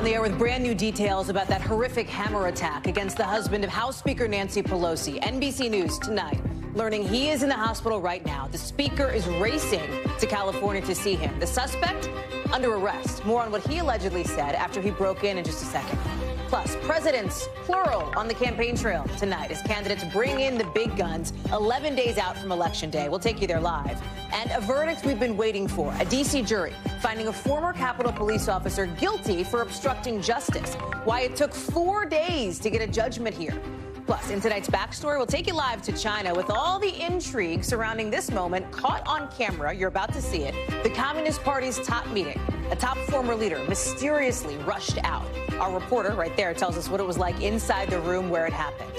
the air with brand new details about that horrific hammer attack against the husband of House Speaker Nancy Pelosi. NBC News tonight, learning he is in the hospital right now. The speaker is racing to California to see him. The suspect under arrest. More on what he allegedly said after he broke in just a second. Plus, presidents, plural, on the campaign trail tonight as candidates bring in the big guns 11 days out from Election Day. We'll take you there live. And a verdict we've been waiting for. A D.C. jury finding a former Capitol Police officer guilty for obstructing justice. Why it took 4 days to get a judgment here. Plus, in tonight's backstory, we'll take you live to China with all the intrigue surrounding this moment caught on camera. You're about to see it. The Communist Party's top meeting. A top former leader mysteriously rushed out. Our reporter right there tells us what it was like inside the room where it happened.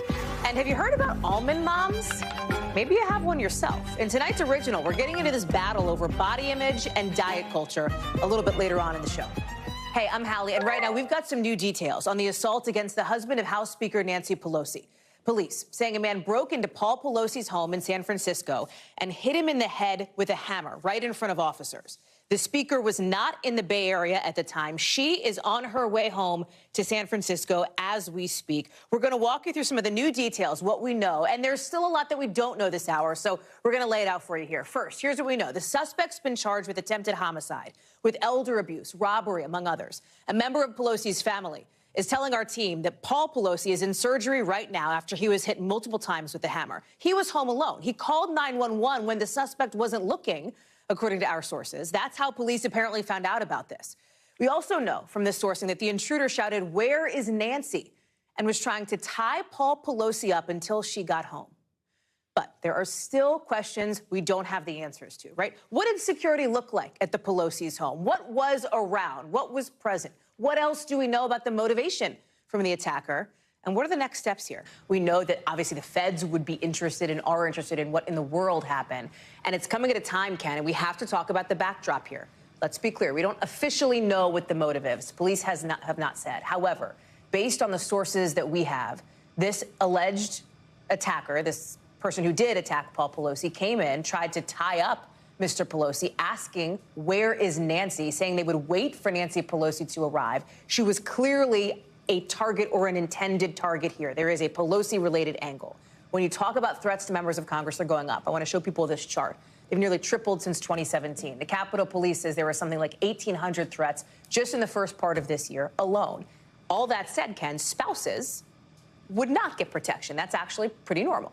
And have you heard about almond moms? Maybe you have one yourself. In tonight's original, we're getting into this battle over body image and diet culture a little bit later on in the show. Hey, I'm Hallie, and right now we've got some new details on the assault against the husband of House Speaker Nancy Pelosi. Police saying a man broke into Paul Pelosi's home in San Francisco and hit him in the head with a hammer right in front of officers. The speaker was not in the Bay Area at the time. She is on her way home to San Francisco as we speak. We're going to walk you through some of the new details, what we know, and there's still a lot that we don't know this hour, so we're going to lay it out for you here. First, here's what we know. The suspect's been charged with attempted homicide, with elder abuse, robbery, among others. A member of Pelosi's family is telling our team that Paul Pelosi is in surgery right now after he was hit multiple times with the hammer. He was home alone. He called 911 when the suspect wasn't looking, according to our sources. That's how police apparently found out about this. We also know from this sourcing that the intruder shouted, "Where is Nancy?" and was trying to tie Paul Pelosi up until she got home. But there are still questions we don't have the answers to, right? What did security look like at the Pelosi's home? What was around? What was present? What else do we know about the motivation from the attacker? And what are the next steps here? We know that obviously the feds would be interested and are interested in what in the world happened. And it's coming at a time, Ken, and we have to talk about the backdrop here. Let's be clear. We don't officially know what the motive is. Police have not said. However, based on the sources that we have, this alleged attacker, this person who did attack Paul Pelosi, came in, tried to tie up Mr. Pelosi, asking, "Where is Nancy?" saying they would wait for Nancy Pelosi to arrive. She was clearly a target or an intended target here. There is a Pelosi-related angle. When you talk about threats to members of Congress, they're going up. I want to show people this chart. They've nearly tripled since 2017. The Capitol Police says there were something like 1,800 threats just in the first part of this year alone. All that said, Ken, spouses would not get protection. That's actually pretty normal.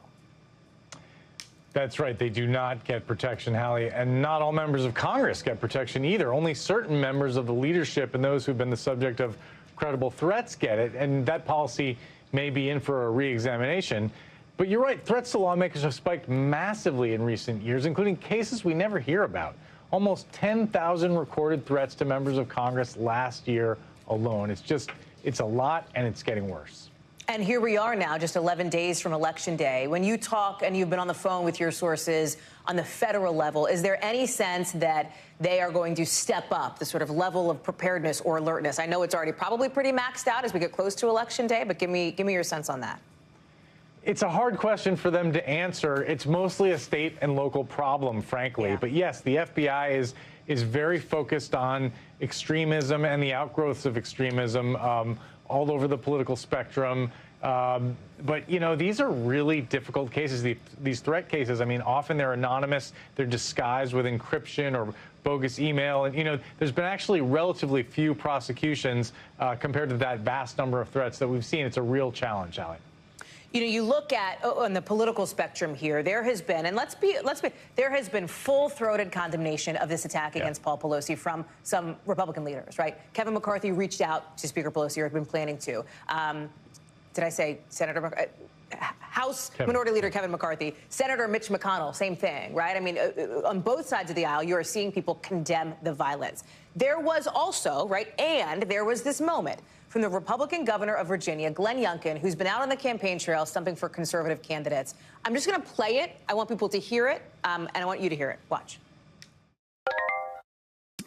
That's right. They do not get protection, Hallie. And not all members of Congress get protection either. Only certain members of the leadership and those who've been the subject of credible threats get it. And that policy may be in for a re-examination. But you're right. Threats to lawmakers have spiked massively in recent years, including cases we never hear about. Almost 10,000 recorded threats to members of Congress last year alone. It's a lot, and it's getting worse. And here we are now, just 11 days from Election Day. When you talk, and you've been on the phone with your sources on the federal level, is there any sense that they are going to step up the sort of level of preparedness or alertness? I know it's already probably pretty maxed out as we get close to Election Day, but give me your sense on that. It's a hard question for them to answer. It's mostly a state and local problem, frankly. Yeah. But yes, the FBI is very focused on extremism and the outgrowths of extremism all over the political spectrum. But, you know, these are really difficult cases, these threat cases. I mean, often they're anonymous. They're disguised with encryption or bogus email. And, you know, there's been actually relatively few prosecutions compared to that vast number of threats that we've seen. It's a real challenge, Hallie. You know, you look at on the political spectrum here, there has been, and there has been full-throated condemnation of this attack against Paul Pelosi from some Republican leaders, right? Kevin McCarthy reached out to Speaker Pelosi, or had been planning to. Did I say Senator House Minority Leader Kevin McCarthy, Senator Mitch McConnell, same thing, right? I mean, on both sides of the aisle, you are seeing people condemn the violence. There was also, right, and there was this moment from the Republican governor of Virginia, Glenn Youngkin, who's been out on the campaign trail stumping for conservative candidates. I'm just going to play it. I want people to hear it, and I want you to hear it. Watch.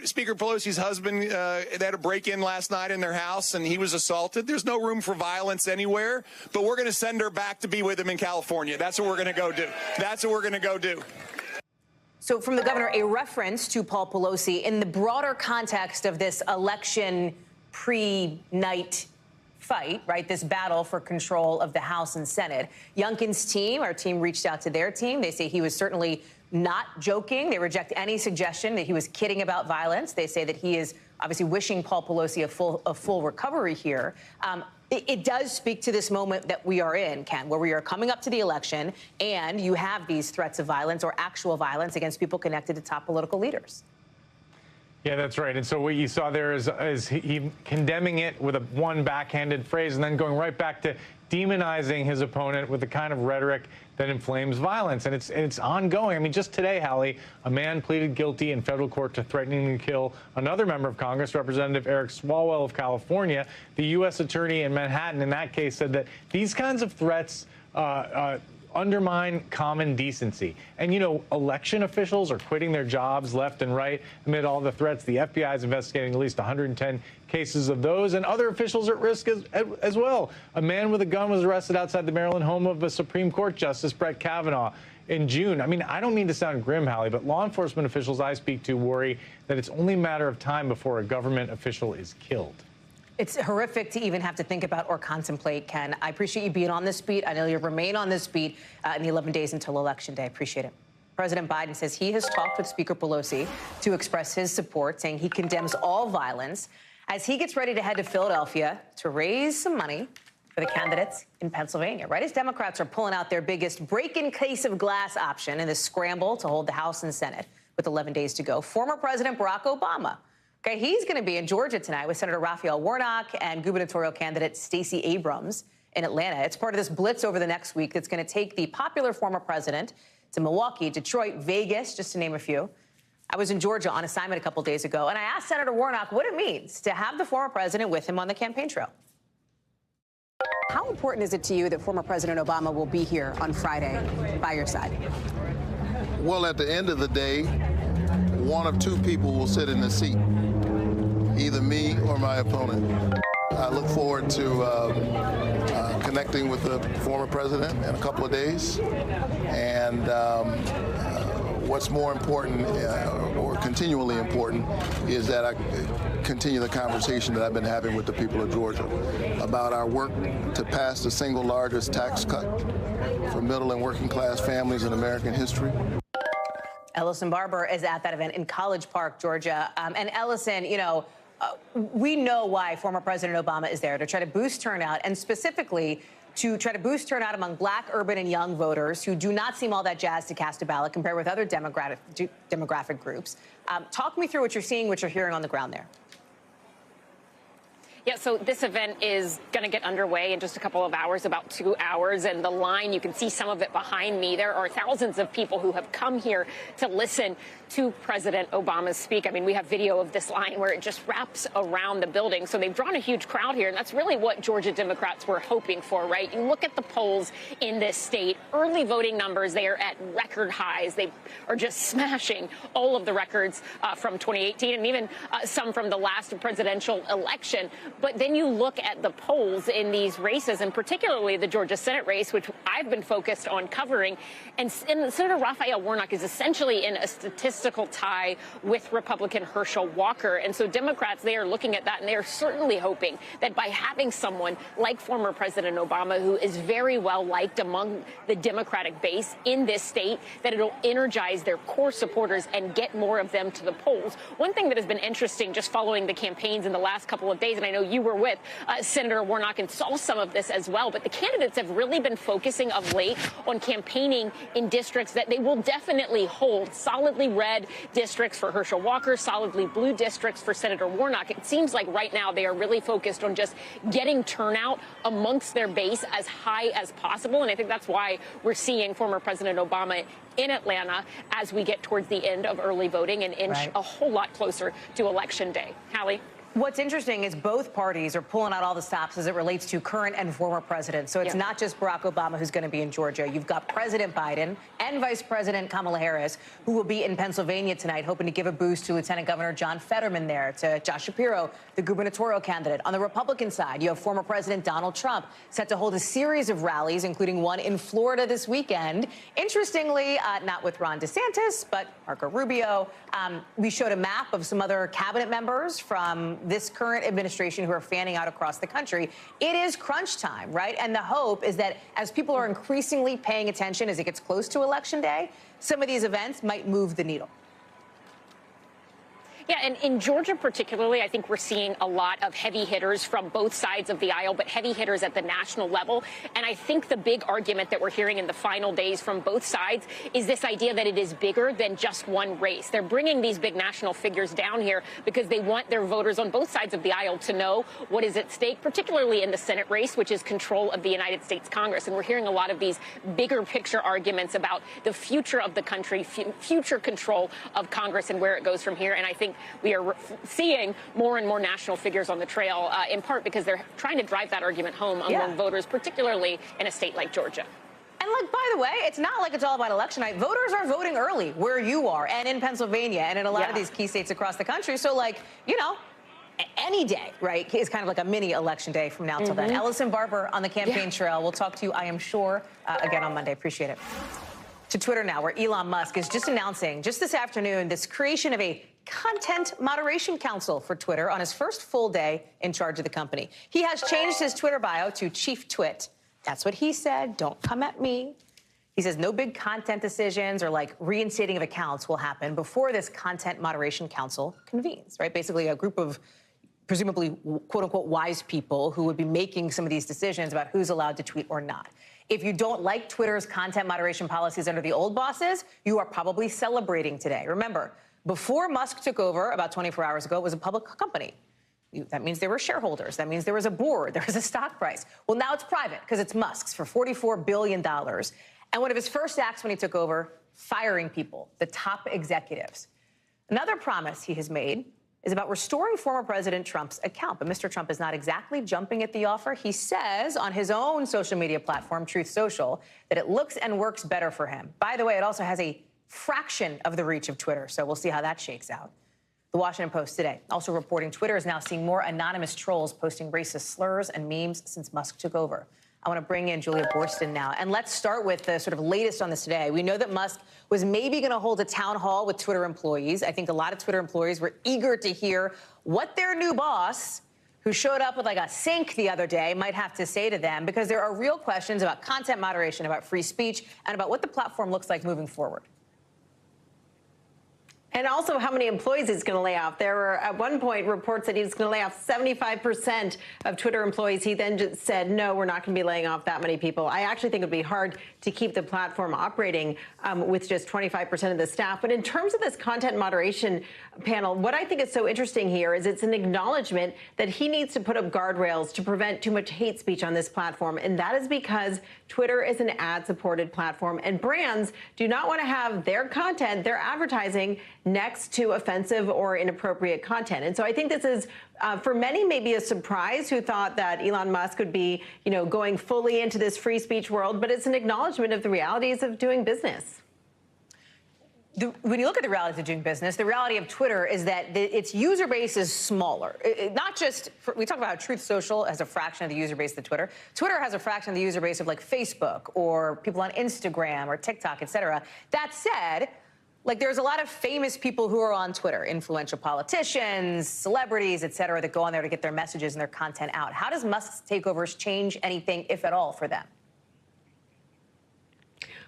Speaker Pelosi's husband, they had a break-in last night in their house, and he was assaulted. There's no room for violence anywhere, but we're going to send her back to be with him in California. That's what we're going to go do. That's what we're going to go do. So from the governor, a reference to Paul Pelosi in the broader context of this election pre-night fight, right? This battle for control of the House and Senate. Youngkin's team, our team reached out to their team. They say he was certainly not joking. They reject any suggestion that he was kidding about violence. They say that he is obviously wishing Paul Pelosi a full recovery here. It does speak to this moment that we are in, Ken, where we are coming up to the election and you have these threats of violence or actual violence against people connected to top political leaders. Yeah, that's right. And so what you saw there is he condemning it with one backhanded phrase and then going right back to demonizing his opponent with the kind of rhetoric that inflames violence. And it's ongoing. I mean, just today, Hallie, a man pleaded guilty in federal court to threatening to kill another member of Congress, Representative Eric Swalwell of California. The U.S. attorney in Manhattan in that case said that these kinds of threats undermine common decency. And, you know, election officials are quitting their jobs left and right amid all the threats. The FBI is investigating at least 110 cases of those, and other officials are at risk as well. A man with a gun was arrested outside the Maryland home of a Supreme Court Justice, Brett Kavanaugh, in June. I mean, I don't mean to sound grim, Hallie, but law enforcement officials I speak to worry that it's only a matter of time before a government official is killed. It's horrific to even have to think about or contemplate, Ken. I appreciate you being on this beat. I know you'll remain on this beat in the 11 days until Election Day. I appreciate it. President Biden says he has talked with Speaker Pelosi to express his support, saying he condemns all violence as he gets ready to head to Philadelphia to raise some money for the candidates in Pennsylvania, right? As Democrats are pulling out their biggest break-in case of glass option in this scramble to hold the House and Senate with 11 days to go. Former President Barack Obama, okay, he's going to be in Georgia tonight with Senator Raphael Warnock and gubernatorial candidate Stacey Abrams in Atlanta. It's part of this blitz over the next week that's going to take the popular former president to Milwaukee, Detroit, Vegas, just to name a few. I was in Georgia on assignment a couple days ago, and I asked Senator Warnock what it means to have the former president with him on the campaign trail. How important is it to you that former President Obama will be here on Friday by your side? Well, at the end of the day, one of two people will sit in the seat, either me or my opponent. I look forward to connecting with the former president in a couple of days. And what's more important, or continually important, is that I continue the conversation that I've been having with the people of Georgia about our work to pass the single largest tax cut for middle and working class families in American history. Ellison Barber is at that event in College Park, Georgia. And Ellison, you know, we know why former President Obama is there, to try to boost turnout, and specifically to try to boost turnout among black, urban, and young voters who do not seem all that jazzed to cast a ballot compared with other demographic groups. Talk me through what you're seeing, what you're hearing on the ground there. Yeah, so this event is going to get underway in just a couple of hours, about 2 hours. And the line, you can see some of it behind me. There are thousands of people who have come here to listen to President Obama speak. I mean, we have video of this line where it just wraps around the building. So they've drawn a huge crowd here. And that's really what Georgia Democrats were hoping for, right? You look at the polls in this state, early voting numbers, they are at record highs. They are just smashing all of the records from 2018 and even some from the last presidential election. But then you look at the polls in these races, and particularly the Georgia Senate race, which I've been focused on covering. And Senator Raphael Warnock is essentially in a statistical tie with Republican Herschel Walker. And so Democrats, they are looking at that, and they are certainly hoping that by having someone like former President Obama, who is very well liked among the Democratic base in this state, that it'll energize their core supporters and get more of them to the polls. One thing that has been interesting just following the campaigns in the last couple of days, and I know you were with Senator Warnock and saw some of this as well, but the candidates have really been focusing of late on campaigning in districts that they will definitely hold. Solidly red districts for Herschel Walker, solidly blue districts for Senator Warnock. It seems like right now they are really focused on just getting turnout amongst their base as high as possible. And I think that's why we're seeing former President Obama in Atlanta as we get towards the end of early voting and inch a whole lot closer to Election Day. Hallie? What's interesting is both parties are pulling out all the stops as it relates to current and former presidents. So it's not just Barack Obama who's going to be in Georgia. You've got President Biden and Vice President Kamala Harris, who will be in Pennsylvania tonight, hoping to give a boost to Lieutenant Governor John Fetterman there, to Josh Shapiro, the gubernatorial candidate. On the Republican side, you have former President Donald Trump set to hold a series of rallies, including one in Florida this weekend. Interestingly, not with Ron DeSantis, but Marco Rubio. We showed a map of some other cabinet members from this current administration who are fanning out across the country. It is crunch time, right? And the hope is that as people are increasingly paying attention as it gets close to Election Day, some of these events might move the needle. Yeah, and in Georgia particularly, I think we're seeing a lot of heavy hitters from both sides of the aisle, but heavy hitters at the national level. And I think the big argument that we're hearing in the final days from both sides is this idea that it is bigger than just one race. They're bringing these big national figures down here because they want their voters on both sides of the aisle to know what is at stake, particularly in the Senate race, which is control of the United States Congress. And we're hearing a lot of these bigger picture arguments about the future of the country, future control of Congress and where it goes from here. And I think we are seeing more and more national figures on the trail, in part because they're trying to drive that argument home among voters, particularly in a state like Georgia. And, like, by the way, it's not like it's all about election night. Voters are voting early where you are and in Pennsylvania and in a lot of these key states across the country. So, like, you know, any day, right, is kind of like a mini election day from now till then. Ellison Barber on the campaign trail. We'll talk to you, I am sure, again on Monday. Appreciate it. To Twitter now, where Elon Musk is just announcing just this afternoon this creation of a content moderation council for Twitter on his first full day in charge of the company. He has changed his Twitter bio to Chief Twit. That's what he said. Don't come at me. He says no big content decisions or like reinstating of accounts will happen before this content moderation council convenes, right? Basically a group of presumably quote unquote wise people who would be making some of these decisions about who's allowed to tweet or not. If you don't like Twitter's content moderation policies under the old bosses, you are probably celebrating today. Remember, before Musk took over about 24 hours ago, it was a public company. That means there were shareholders. That means there was a board. There was a stock price. Well, now it's private because it's Musk's for $44 billion. And one of his first acts when he took over, firing people, the top executives. Another promise he has made is about restoring former President Trump's account. But Mr. Trump is not exactly jumping at the offer. He says on his own social media platform, Truth Social, that it looks and works better for him. By the way, it also has a fraction of the reach of Twitter, so we'll see how that shakes out. The Washington Post today also reporting Twitter is now seeing more anonymous trolls posting racist slurs and memes since Musk took over. I want to bring in Julia Borston now. And let's start with the sort of latest on this today. We know that Musk was maybe going to hold a town hall with Twitter employees. I think a lot of Twitter employees were eager to hear what their new boss, who showed up with like a sink the other day, might have to say to them, because there are real questions about content moderation, about free speech, and about what the platform looks like moving forward. And also how many employees he's going to lay off. There were, at one point, reports that he was going to lay off 75% of Twitter employees. He then just said, no, we're not going to be laying off that many people. I actually think it would be hard to keep the platform operating with just 25% of the staff. But in terms of this content moderation panel, what I think is so interesting here is it's an acknowledgement that he needs to put up guardrails to prevent too much hate speech on this platform. And that is because Twitter is an ad-supported platform, and brands do not want to have their content, their advertising, next to offensive or inappropriate content. And so I think this is, for many, maybe a surprise, who thought that Elon Musk would be, you know, going fully into this free speech world, but it's an acknowledgement of the realities of doing business. When you look at the realities of doing business, the reality of Twitter is that its user base is smaller. Not just, we talk about how Truth Social has a fraction of the user base of Twitter. Twitter has a fraction of the user base of like Facebook or people on Instagram or TikTok, et cetera. That said, like, there's a lot of famous people who are on Twitter, influential politicians, celebrities, et cetera, that go on there to get their messages and their content out. How does Musk's takeovers change anything, if at all, for them?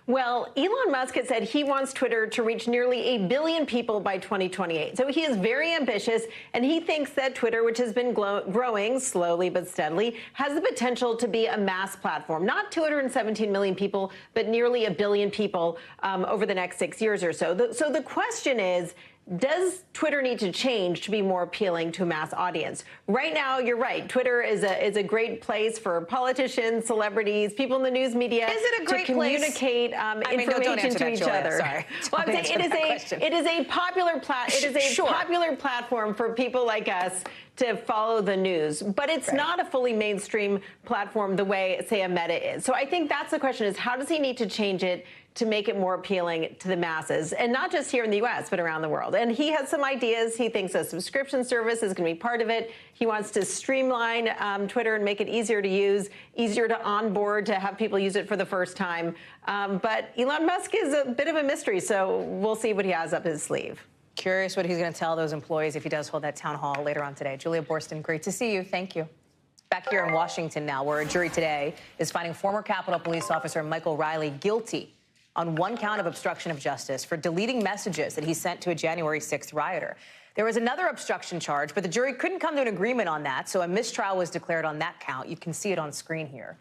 Well, Elon Musk has said he wants Twitter to reach nearly 1 billion people by 2028. So he is very ambitious, and he thinks that Twitter, which has been growing slowly but steadily, has the potential to be a mass platform. Not 217 million people, but nearly 1 billion people over the next 6 years or so. So the question is, does Twitter need to change to be more appealing to a mass audience? Right now, you're right. Twitter is a great place for politicians, celebrities, people in the news media to communicate information to each other. Sorry. Well, I'm saying it is a popular popular platform for people like us to follow the news, but it's not a fully mainstream platform the way, say, a Meta is. So I think that's the question: is how does he need to change it to make it more appealing to the masses, and not just here in the U.S., but around the world? And he has some ideas. He thinks a subscription service is going to be part of it. He wants to streamline Twitter and make it easier to use, easier to onboard, to have people use it for the first time. But Elon Musk is a bit of a mystery, so we'll see what he has up his sleeve. Curious what he's going to tell those employees if he does hold that town hall later on today. Julia Borston, great to see you. Thank you. Back here in Washington now, where a jury today is finding former Capitol Police Officer Michael Riley guilty on one count of obstruction of justice for deleting messages that he sent to a January 6th rioter. There was another obstruction charge, but the jury couldn't come to an agreement on that, so a mistrial was declared on that count. You can see it on screen here.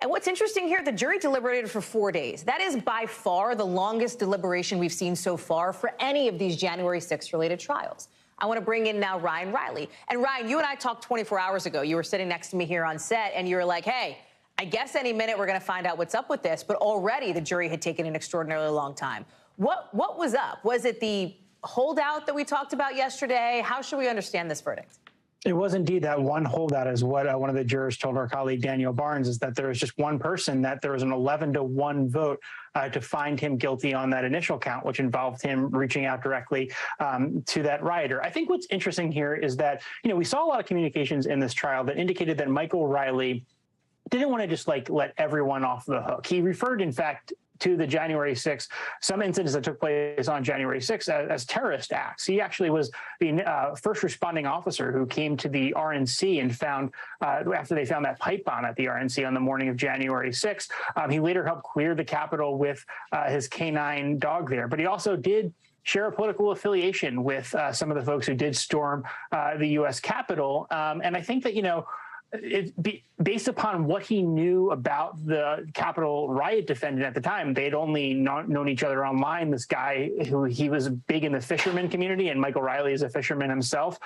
And what's interesting here, the jury deliberated for 4 days. That is by far the longest deliberation we've seen so far for any of these January 6th related trials. I want to bring in now Ryan Riley. And Ryan, you and I talked 24 hours ago. You were sitting next to me here on set, and you were like, hey, I guess any minute we're going to find out what's up with this. But already the jury had taken an extraordinarily long time. What was up? Was it the holdout that we talked about yesterday? How should we understand this verdict? It was indeed that one holdout, is what one of the jurors told our colleague Daniel Barnes, is that there was just one person, that there was an 11-to-1 vote to find him guilty on that initial count, which involved him reaching out directly to that rioter. I think what's interesting here is that, we saw a lot of communications in this trial that indicated that Michael Riley didn't want to just let everyone off the hook. He referred, in fact, to the January 6th, some incidents that took place on January 6th as terrorist acts. He actually was the first responding officer who came to the RNC and found, after they found that pipe bomb at the RNC on the morning of January 6th, he later helped clear the Capitol with his canine dog there. But he also did share a political affiliation with some of the folks who did storm the U.S. Capitol. And I think that, based upon what he knew about the Capitol riot defendant at the time, they'd only known each other online. This guy, he was big in the fisherman community, and Michael Riley is a fisherman himself.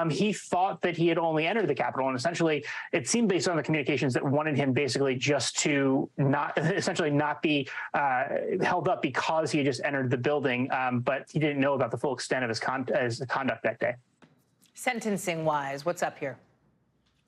He thought that he had only entered the Capitol, and essentially it seemed, based on the communications, that wanted him basically just to not be held up because he had just entered the building, but he didn't know about the full extent of his conduct that day. Sentencing-wise, what's up here?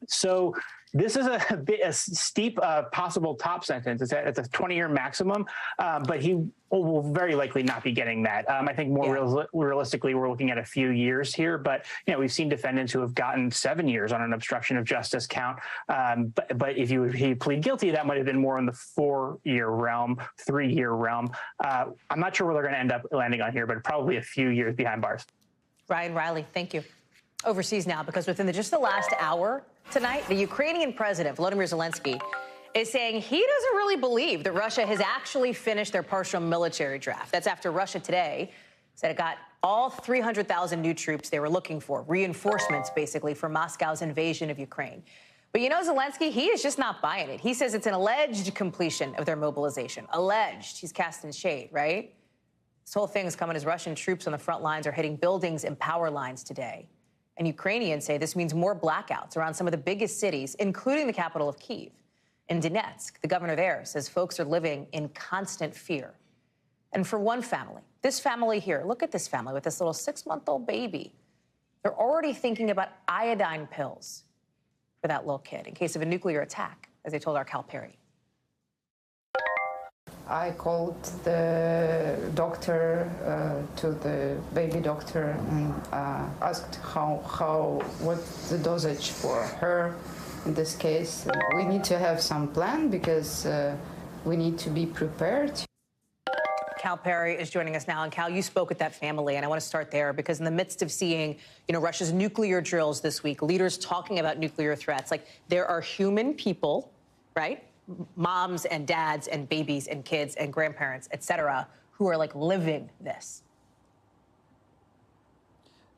So this is a steep possible top sentence. It's a 20-year maximum, but he will very likely not be getting that. I think more realistically, we're looking at a few years here. But we've seen defendants who have gotten 7 years on an obstruction of justice count. But if he plead guilty, that might have been more in the 4-year realm, 3-year realm. I'm not sure where they're going to end up landing on here, but probably a few years behind bars. Ryan Riley, thank you. Overseas now, because within just the last hour tonight, the Ukrainian president, Volodymyr Zelensky, is saying he doesn't really believe that Russia has actually finished their partial military draft. That's after Russia today said it got all 300,000 new troops they were looking for, reinforcements basically for Moscow's invasion of Ukraine. But Zelensky, he is just not buying it. He says it's an alleged completion of their mobilization. Alleged. He's casting shade, right? This whole thing is coming as Russian troops on the front lines are hitting buildings and power lines today. And Ukrainians say this means more blackouts around some of the biggest cities, including the capital of Kyiv. In Donetsk, the governor there says folks are living in constant fear. And for one family, this family here, look at this family with this little 6-month-old baby. They're already thinking about iodine pills for that little kid in case of a nuclear attack, as they told our Cal Perry. I called the doctor, to the baby doctor, and asked what's the dosage for her in this case. We need to have some plan because we need to be prepared. Cal Perry is joining us now. And Cal, you spoke with that family, and I want to start there because in the midst of seeing, Russia's nuclear drills this week, leaders talking about nuclear threats, there are human people, right? Moms and dads and babies and kids and grandparents, et cetera, who are living this.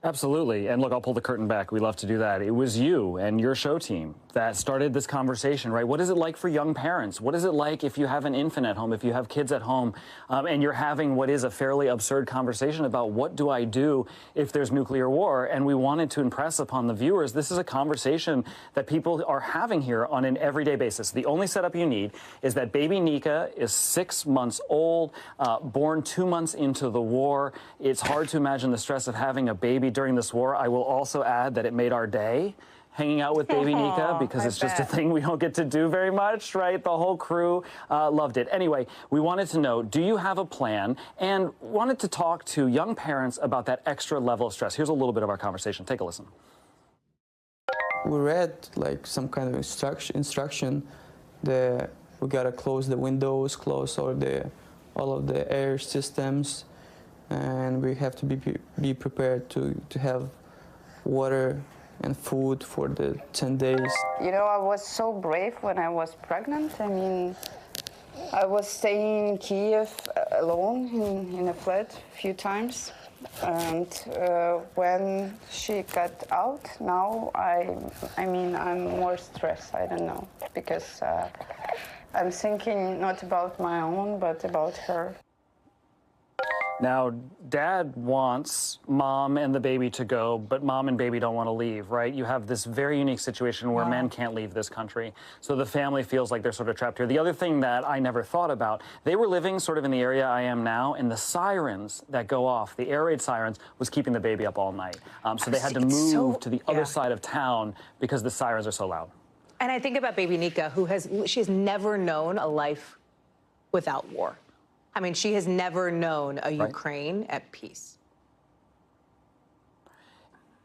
Absolutely. And look, I'll pull the curtain back. We love to do that. It was you and your show team that started this conversation, right? What is it like for young parents? What is it like if you have an infant at home, if you have kids at home, and you're having what is a fairly absurd conversation about what do I do if there's nuclear war? And we wanted to impress upon the viewers, this is a conversation that people are having here on an everyday basis. The only setup you need is that baby Nika is 6 months old, born 2 months into the war. It's hard to imagine the stress of having a baby during this war. I will also add that it made our day hanging out with baby Nika because it's just a thing we don't get to do very much, right? The whole crew loved it. Anyway, we wanted to know, do you have a plan? And wanted to talk to young parents about that extra level of stress. Here's a little bit of our conversation. Take a listen. We read some kind of instruction that we gotta close the windows, close all of the air systems, and we have to be prepared to have water and food for the 10 days. You know, I was so brave when I was pregnant. I mean, I was staying in Kiev alone in a flat a few times. And when she got out, now I mean, I'm more stressed, I don't know, because I'm thinking not about my own, but about her. Now, Dad wants Mom and the baby to go, but Mom and baby don't want to leave, right? You have this very unique situation where men can't leave this country. So the family feels like they're sort of trapped here. The other thing that I never thought about, they were living sort of in the area I am now, and the sirens that go off, the air raid sirens, was keeping the baby up all night. So they had to move to the other side of town because the sirens are so loud. And I think about baby Nika, she's never known a life without war. I mean, she has never known a Ukraine at peace.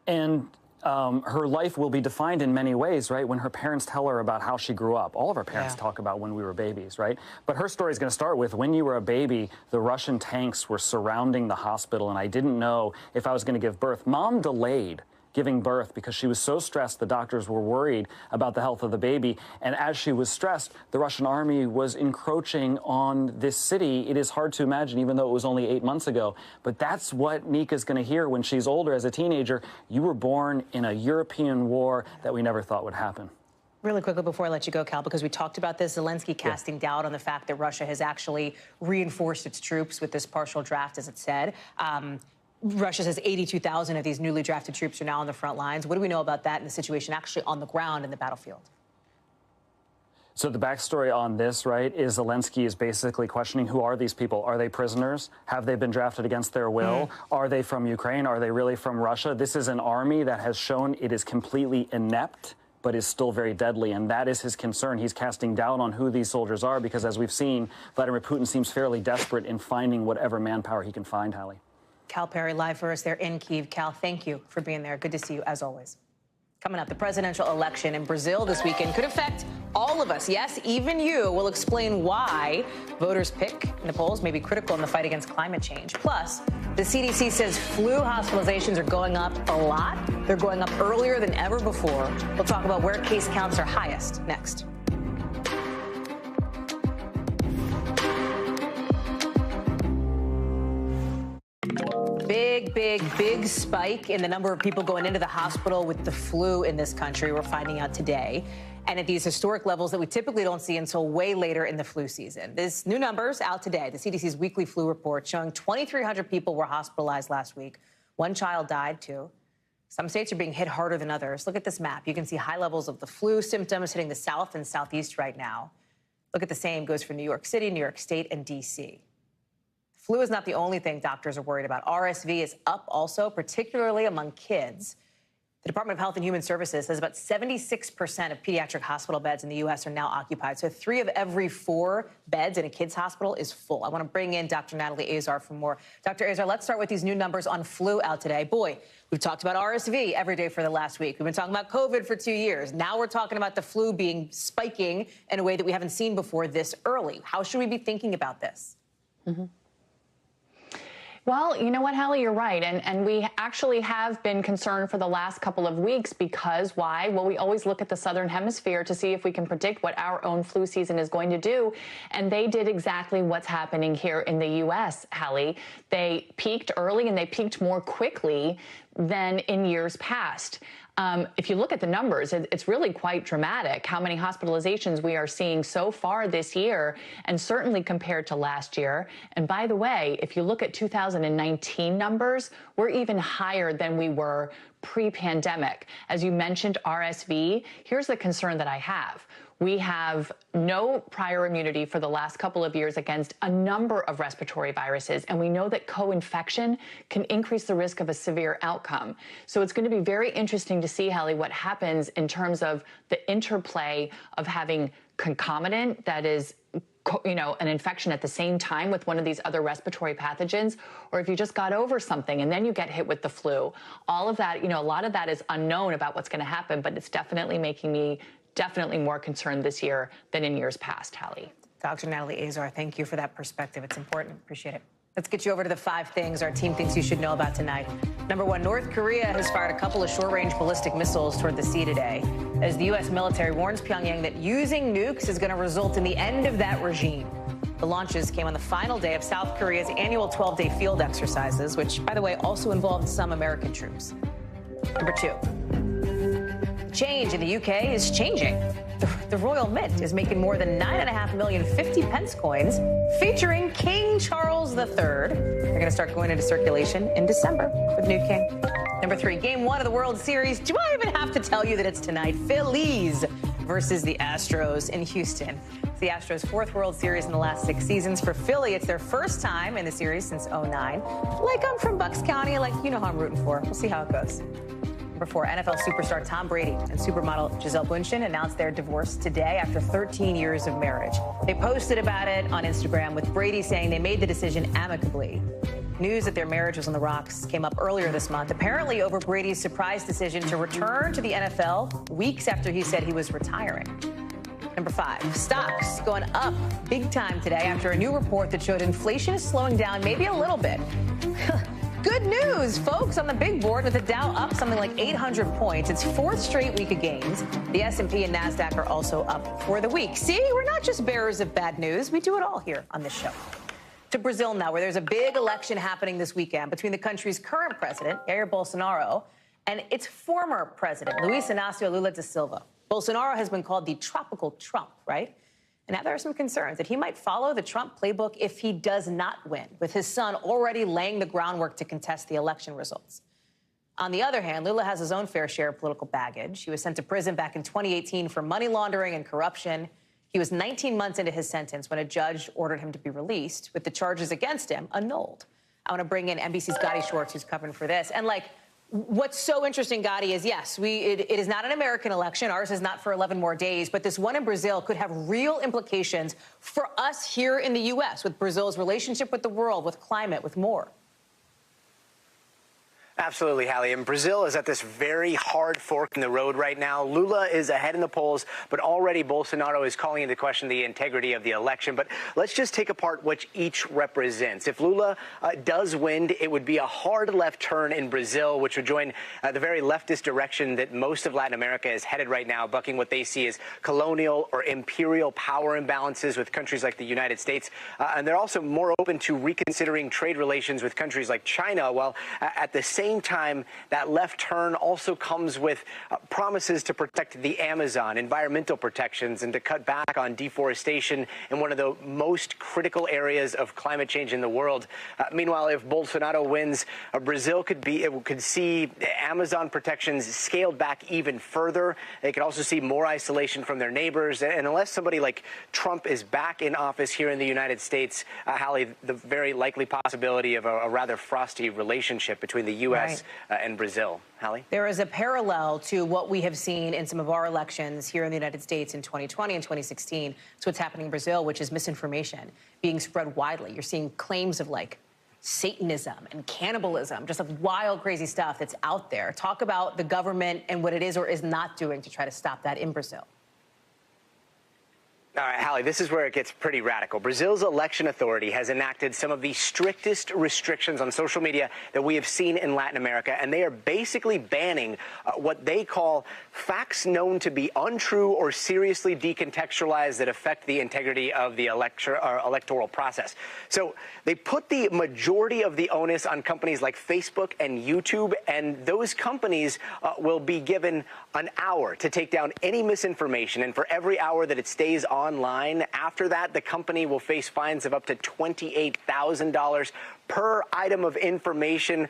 And her life will be defined in many ways, right? When her parents tell her about how she grew up. All of our parents talk about when we were babies, right? But her story is going to start with when you were a baby, the Russian tanks were surrounding the hospital, and I didn't know if I was going to give birth. Mom delayed giving birth because she was so stressed the doctors were worried about the health of the baby. And as she was stressed, the Russian army was encroaching on this city. It is hard to imagine, even though it was only 8 months ago. But that's what Nika's going to hear when she's older as a teenager. You were born in a European war that we never thought would happen. Really quickly before I let you go, Cal, because we talked about this, Zelensky casting doubt on the fact that Russia has actually reinforced its troops with this partial draft, as it said. Russia says 82,000 of these newly drafted troops are now on the front lines. What do we know about that and the situation actually on the ground in the battlefield? So the backstory on this, right, is Zelensky is basically questioning, who are these people? Are they prisoners? Have they been drafted against their will? Are they from Ukraine? Are they really from Russia? This is an army that has shown it is completely inept, but is still very deadly, and that is his concern. He's casting doubt on who these soldiers are because, as we've seen, Vladimir Putin seems fairly desperate in finding whatever manpower he can find, Hallie. Cal Perry live for us there in Kyiv. Cal, thank you for being there. Good to see you, as always. Coming up, the presidential election in Brazil this weekend could affect all of us. Yes, even you. We'll explain why voters' pick in the polls may be critical in the fight against climate change. Plus, the CDC says flu hospitalizations are going up a lot. They're going up earlier than ever before. We'll talk about where case counts are highest next. Big spike in the number of people going into the hospital with the flu in this country. We're finding out today. And at these historic levels that we typically don't see until way later in the flu season. This new numbers out today, the CDC's weekly flu report showing 2,300 people were hospitalized last week. One child died, too. Some states are being hit harder than others. Look at this map. You can see high levels of the flu symptoms hitting the south and southeast right now. Look at the same goes for New York City, New York State, and D.C. Flu is not the only thing doctors are worried about. RSV is up also, particularly among kids. The Department of Health and Human Services says about 76% of pediatric hospital beds in the U.S. are now occupied. So 3 of every 4 beds in a kid's hospital is full. I want to bring in Dr. Natalie Azar for more. Dr. Azar, let's start with these new numbers on flu out today. Boy, we've talked about RSV every day for the last week. We've been talking about COVID for 2 years. Now we're talking about the flu spiking in a way that we haven't seen before this early. How should we be thinking about this? Well, you know what, Hallie, you're right. And we actually have been concerned for the last couple of weeks because why? Well, we always look at the Southern Hemisphere to see if we can predict what our own flu season is going to do. And they did exactly what's happening here in the U.S., Hallie. They peaked early and they peaked more quickly than in years past. If you look at the numbers, it's really quite dramatic how many hospitalizations we are seeing so far this year, and certainly compared to last year. And by the way, if you look at 2019 numbers, we're even higher than we were pre-pandemic. As you mentioned, RSV, here's the concern that I have. We have no prior immunity for the last couple of years against a number of respiratory viruses, and we know that co-infection can increase the risk of a severe outcome. So it's going to be very interesting to see, Hallie, what happens in terms of the interplay of having concomitant, that is, an infection at the same time with one of these other respiratory pathogens, or if you just got over something and then you get hit with the flu. All of that, a lot of that is unknown about what's going to happen, but it's definitely making me more concerned this year than in years past, Hallie. Dr. Natalie Azar, thank you for that perspective. It's important. Appreciate it. Let's get you over to the 5 things our team thinks you should know about tonight. Number 1, North Korea has fired a couple of short-range ballistic missiles toward the sea today, as the U.S. military warns Pyongyang that using nukes is going to result in the end of that regime. The launches came on the final day of South Korea's annual 12-day field exercises, which, by the way, also involved some American troops. Number 2, change in the UK is changing. The Royal Mint is making more than 9.5 million 50-pence coins featuring King Charles III. They're going to start going into circulation in December with new king. Number 3, Game 1 of the World Series. Do I even have to tell you that it's tonight? Phillies versus the Astros in Houston. It's the Astros' 4th World Series in the last 6 seasons. For Philly, it's their first time in the series since '09. Like, I'm from Bucks County, like, you know who I'm rooting for. We'll see how it goes. Number 4, NFL superstar Tom Brady and supermodel Gisele Bündchen announced their divorce today after 13 years of marriage. They posted about it on Instagram, with Brady saying they made the decision amicably. News that their marriage was on the rocks came up earlier this month, apparently over Brady's surprise decision to return to the NFL weeks after he said he was retiring. Number 5, stocks going up big time today after a new report that showed inflation is slowing down maybe a little bit. Good news, folks, on the big board with the Dow up something like 800 points. It's 4th straight week of gains. The S&P and NASDAQ are also up for the week. See, we're not just bearers of bad news. We do it all here on this show. To Brazil now, where there's a big election happening this weekend between the country's current president, Jair Bolsonaro, and its former president, Luiz Inácio Lula da Silva. Bolsonaro has been called the tropical Trump, right? And now there are some concerns that he might follow the Trump playbook if he does not win, with his son already laying the groundwork to contest the election results. On the other hand, Lula has his own fair share of political baggage. He was sent to prison back in 2018 for money laundering and corruption. He was 19 months into his sentence when a judge ordered him to be released, with the charges against him annulled. I want to bring in NBC's Gotti Schwartz, who's covering for this. And, what's so interesting, Gotti, is, yes, it is not an American election. Ours is not for 11 more days. But this one in Brazil could have real implications for us here in the U.S., with Brazil's relationship with the world, with climate, with more. Absolutely, Hallie. And Brazil is at this very hard fork in the road right now. Lula is ahead in the polls, but already Bolsonaro is calling into question the integrity of the election. But let's just take apart what each represents. If Lula does win, it would be a hard left turn in Brazil, which would join the very leftist direction that most of Latin America is headed right now, bucking what they see as colonial or imperial power imbalances with countries like the United States. And they're also more open to reconsidering trade relations with countries like China, while at the same time, that left turn also comes with promises to protect the Amazon, environmental protections, and to cut back on deforestation in one of the most critical areas of climate change in the world. Meanwhile, if Bolsonaro wins, Brazil could see Amazon protections scaled back even further. They could also see more isolation from their neighbors. And unless somebody like Trump is back in office here in the United States, Hallie, the very likely possibility of a rather frosty relationship between the U.S. And Brazil. Hallie? There is a parallel to what we have seen in some of our elections here in the United States in 2020 and 2016. It's what's happening in Brazil, which is misinformation being spread widely. You're seeing claims of Satanism and cannibalism, just wild, crazy stuff that's out there. Talk about the government and what it is or is not doing to try to stop that in Brazil. All right, Hallie, this is where it gets pretty radical. Brazil's election authority has enacted some of the strictest restrictions on social media that we have seen in Latin America, and they are basically banning what they call facts known to be untrue or seriously decontextualized that affect the integrity of the electoral process. So they put the majority of the onus on companies like Facebook and YouTube, and those companies will be given an hour to take down any misinformation, and for every hour that it stays online after that, the company will face fines of up to $28,000 per item of information,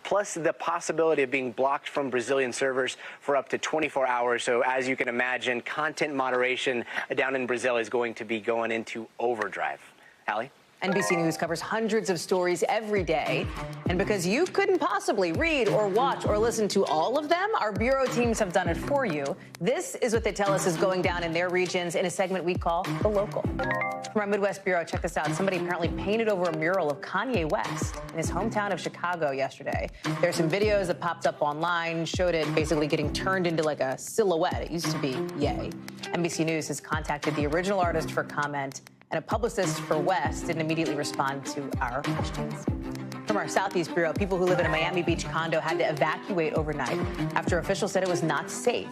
plus the possibility of being blocked from Brazilian servers for up to 24 hours. So as you can imagine, content moderation down in Brazil is going to be going into overdrive. Hallie? NBC News covers hundreds of stories every day. And because you couldn't possibly read or watch or listen to all of them, our bureau teams have done it for you. This is what they tell us is going down in their regions in a segment we call The Local. From our Midwest Bureau, check this out. Somebody apparently painted over a mural of Kanye West in his hometown of Chicago yesterday. There's some videos that popped up online, showed it basically getting turned into a silhouette. It used to be Ye. NBC News has contacted the original artist for comment. And a publicist for West didn't immediately respond to our questions. From our Southeast Bureau, people who live in a Miami Beach condo had to evacuate overnight after officials said it was not safe.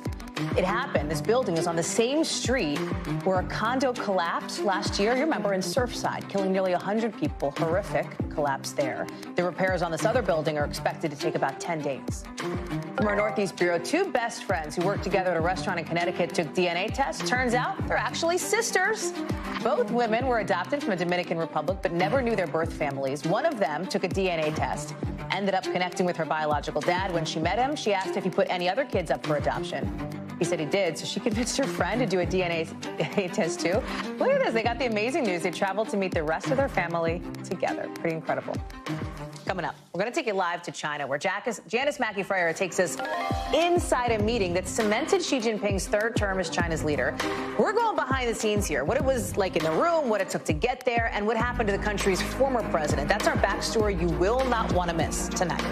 It happened. This building is on the same street where a condo collapsed last year. You remember, in Surfside, killing nearly 100 people. Horrific collapse there. The repairs on this other building are expected to take about 10 days. From our Northeast Bureau, two best friends who worked together at a restaurant in Connecticut took DNA tests. Turns out they're actually sisters. Both women were adopted from the Dominican Republic, but never knew their birth families. One of them took a DNA test, ended up connecting with her biological dad. When she met him, she asked if he put any other kids up for adoption. He said he did, so she convinced her friend to do a DNA test too. Look at this. They got the amazing news. They traveled to meet the rest of their family together. Pretty incredible. Coming up, we're going to take you live to China, where Janice Mackey-Freyer takes us inside a meeting that cemented Xi Jinping's third term as China's leader. We're going behind the scenes here, what it was like in the room, what it took to get there, and what happened to the country's former president. That's our backstory you will not want to miss tonight.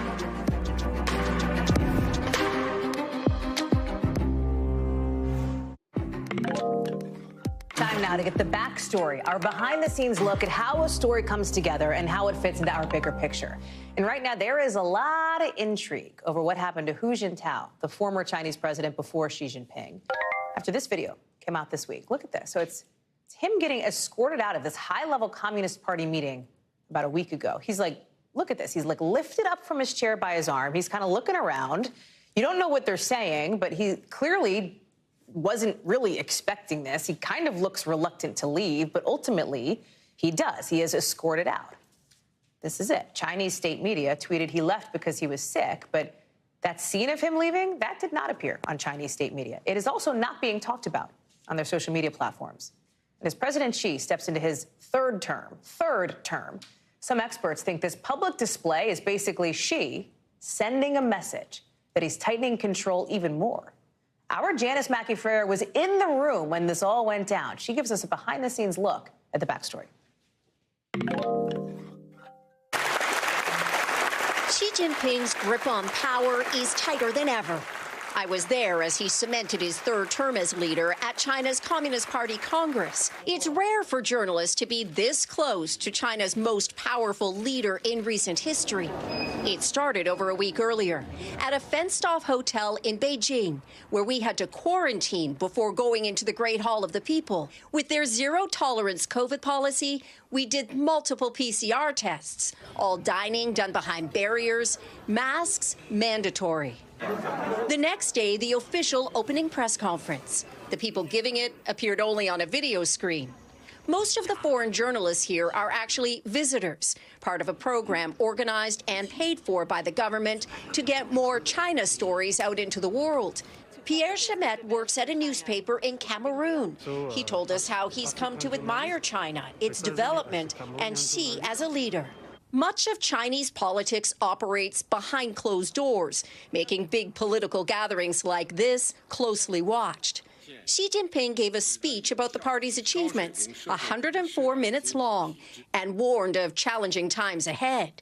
Time now to get the backstory, our behind-the-scenes look at how a story comes together and how it fits into our bigger picture. And right now, there is a lot of intrigue over what happened to Hu Jintao, the former Chinese president before Xi Jinping, after this video came out this week. Look at this. So it's him getting escorted out of this high-level Communist Party meeting about a week ago. He's like, look at this. He's like lifted up from his chair by his arm. He's kind of looking around. You don't know what they're saying, but he clearly wasn't really expecting this. He kind of looks reluctant to leave, but ultimately he does. He is escorted out. This is it. Chinese state media tweeted he left because he was sick, but that scene of him leaving, that did not appear on Chinese state media. It is also not being talked about on their social media platforms. And as President Xi steps into his third term, some experts think this public display is basically Xi sending a message that he's tightening control even more. Our Janice Mackey-Freyer was in the room when this all went down. She gives us a behind-the-scenes look at the backstory. Xi Jinping's grip on power is tighter than ever. I was there as he cemented his third term as leader at China's Communist Party Congress. It's rare for journalists to be this close to China's most powerful leader in recent history. It started over a week earlier at a fenced-off hotel in Beijing, where we had to quarantine before going into the Great Hall of the People. With their zero-tolerance COVID policy, we did multiple PCR tests, all dining done behind barriers, masks mandatory. The next day, the official opening press conference. The people giving it appeared only on a video screen. Most of the foreign journalists here are actually visitors, part of a program organized and paid for by the government to get more China stories out into the world. Pierre Chamet works at a newspaper in Cameroon. He told us how he's come to admire China, its development, and Xi as a leader. Much of Chinese politics operates behind closed doors, making big political gatherings like this closely watched. Xi Jinping gave a speech about the party's achievements, 104 minutes long, and warned of challenging times ahead.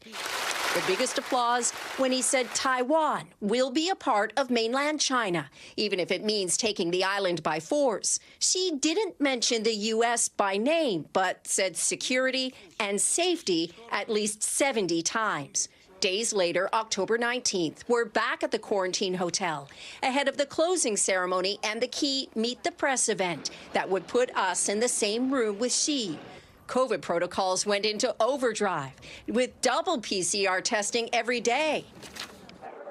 The biggest applause when he said Taiwan will be a part of mainland China, even if it means taking the island by force. Xi didn't mention the U.S. by name, but said security and safety at least 70 times. Days later, October 19th, we're back at the quarantine hotel ahead of the closing ceremony and the key Meet the Press event that would put us in the same room with Xi. COVID protocols went into overdrive with double PCR testing every day.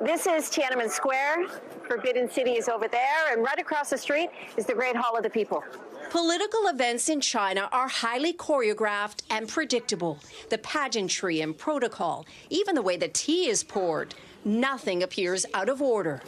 This is Tiananmen Square. Forbidden City is over there, and right across the street is the Great Hall of the People. Political events in China are highly choreographed and predictable. The pageantry and protocol, even the way the tea is poured, nothing appears out of order.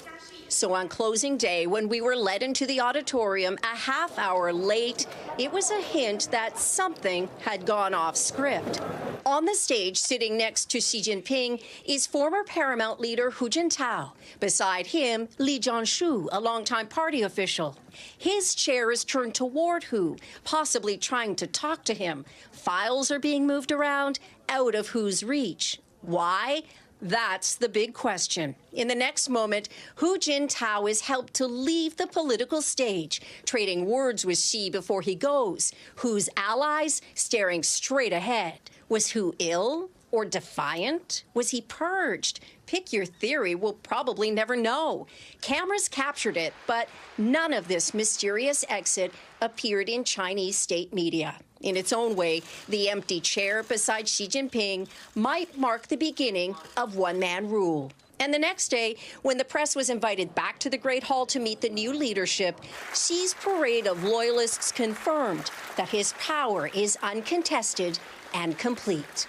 So on closing day, when we were led into the auditorium a half hour late, it was a hint that something had gone off script. On the stage, sitting next to Xi Jinping, is former Paramount leader Hu Jintao. Beside him, Li Zhanshu, a longtime party official. His chair is turned toward Hu, possibly trying to talk to him. Files are being moved around, out of Hu's reach. Why? That's the big question. In the next moment, Hu Jintao is helped to leave the political stage, trading words with Xi before he goes. Hu's allies staring straight ahead. Was Hu ill or defiant? Was he purged? Pick your theory, we'll probably never know. Cameras captured it, but none of this mysterious exit appeared in Chinese state media. In its own way, the empty chair beside Xi Jinping might mark the beginning of one-man rule. And the next day, when the press was invited back to the Great Hall to meet the new leadership, Xi's parade of loyalists confirmed that his power is uncontested and complete.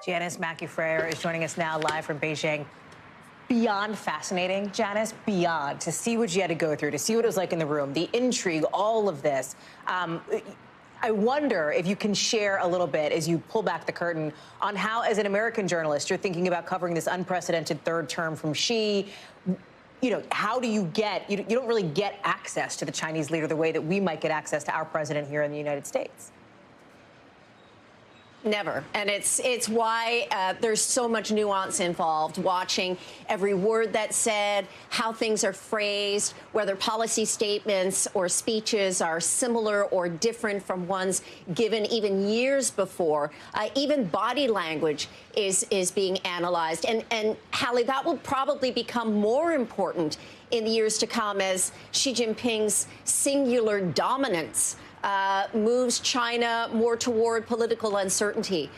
Janice Mackey-Freyer is joining us now live from Beijing. Beyond fascinating, Janice, beyond, to see what you had to go through, to see what it was like in the room, the intrigue, all of this. I wonder if you can share a little bit, as you pull back the curtain, on how, as an American journalist, you're thinking about covering this unprecedented third term from Xi. You know, how do you get, you don't really get access to the Chinese leader the way that we might get access to our president here in the United States. Never. And it's why there's so much nuance involved, watching every word that's said, how things are phrased, whether policy statements or speeches are similar or different from ones given even years before. Even body language is being analyzed. And Hallie, that will probably become more important in the years to come as Xi Jinping's singular dominance moves China more toward political uncertainty,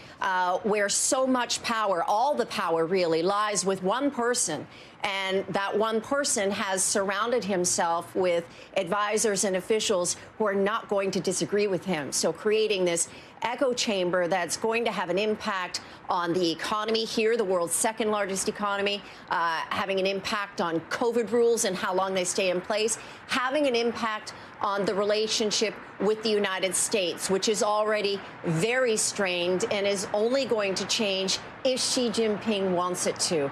where so much power, all the power really, lies with one person. And that one person has surrounded himself with advisors and officials who are not going to disagree with him. So creating this echo chamber that's going to have an impact on the economy here, the world's second largest economy, having an impact on COVID rules and how long they stay in place, having an impact on the relationship with the United States, which is already very strained and is only going to change if Xi Jinping wants it to.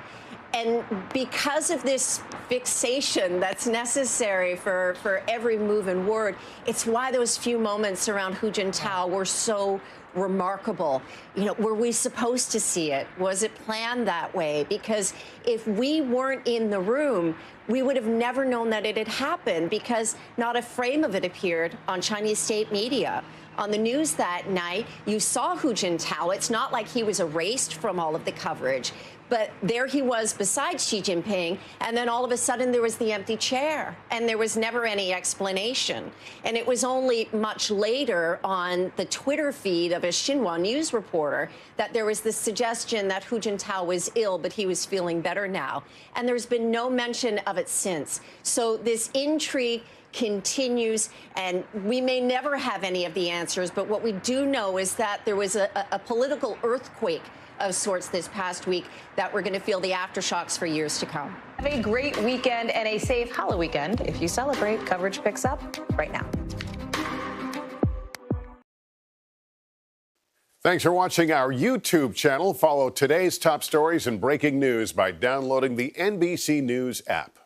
And because of this fixation that's necessary for every move and word, it's why those few moments around Hu Jintao were so remarkable. You know, were we supposed to see it? Was it planned that way? Because if we weren't in the room, we would have never known that it had happened, because not a frame of it appeared on Chinese state media. On the news that night, you saw Hu Jintao. It's not like he was erased from all of the coverage. But there he was beside Xi Jinping, and then all of a sudden there was the empty chair, and there was never any explanation. And it was only much later on the Twitter feed of a Xinhua news reporter that there was this suggestion that Hu Jintao was ill, but he was feeling better now. And there's been no mention of it since. So this intrigue continues, and we may never have any of the answers, but what we do know is that there was a political earthquake of sorts this past week that we're going to feel the aftershocks for years to come. Have a great weekend and a safe Halloween weekend if you celebrate. Coverage picks up right now. Thanks for watching our YouTube channel. Follow today's top stories and breaking news by downloading the NBC News app.